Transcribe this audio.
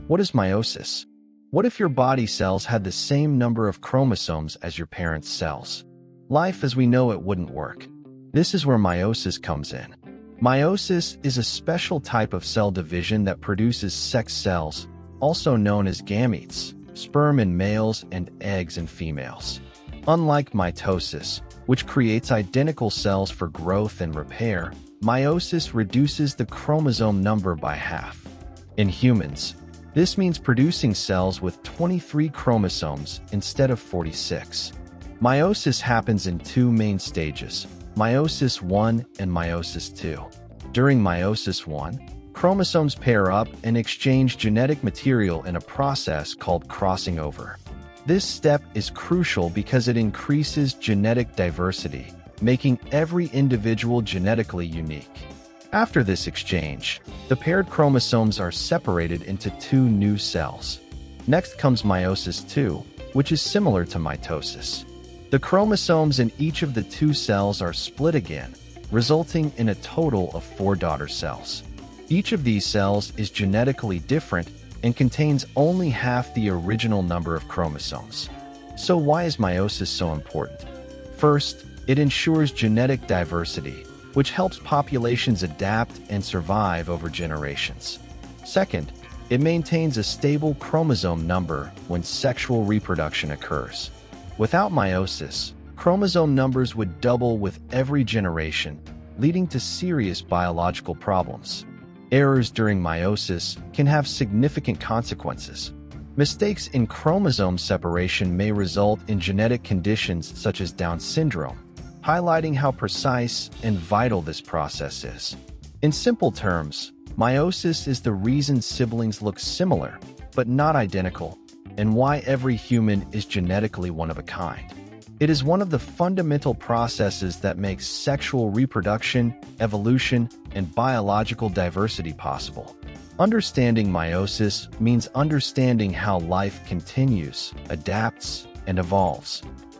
What is meiosis? What if your body cells had the same number of chromosomes as your parents' cells? Life as we know it wouldn't work. This is where meiosis comes in. Meiosis is a special type of cell division that produces sex cells, also known as gametes, sperm in males and eggs in females. Unlike mitosis, which creates identical cells for growth and repair, meiosis reduces the chromosome number by half. In humans, this means producing cells with 23 chromosomes instead of 46. Meiosis happens in two main stages, meiosis 1 and meiosis 2. During meiosis 1, chromosomes pair up and exchange genetic material in a process called crossing over. This step is crucial because it increases genetic diversity, making every individual genetically unique. After this exchange, the paired chromosomes are separated into two new cells. Next comes meiosis 2, which is similar to mitosis. The chromosomes in each of the two cells are split again, resulting in a total of 4 daughter cells. Each of these cells is genetically different and contains only half the original number of chromosomes. So why is meiosis so important? First, it ensures genetic diversity, which helps populations adapt and survive over generations. Second, it maintains a stable chromosome number when sexual reproduction occurs. Without meiosis, chromosome numbers would double with every generation, leading to serious biological problems. Errors during meiosis can have significant consequences. Mistakes in chromosome separation may result in genetic conditions such as Down syndrome, highlighting how precise and vital this process is. In simple terms, meiosis is the reason siblings look similar, but not identical, and why every human is genetically one of a kind. It is one of the fundamental processes that makes sexual reproduction, evolution, and biological diversity possible. Understanding meiosis means understanding how life continues, adapts, and evolves.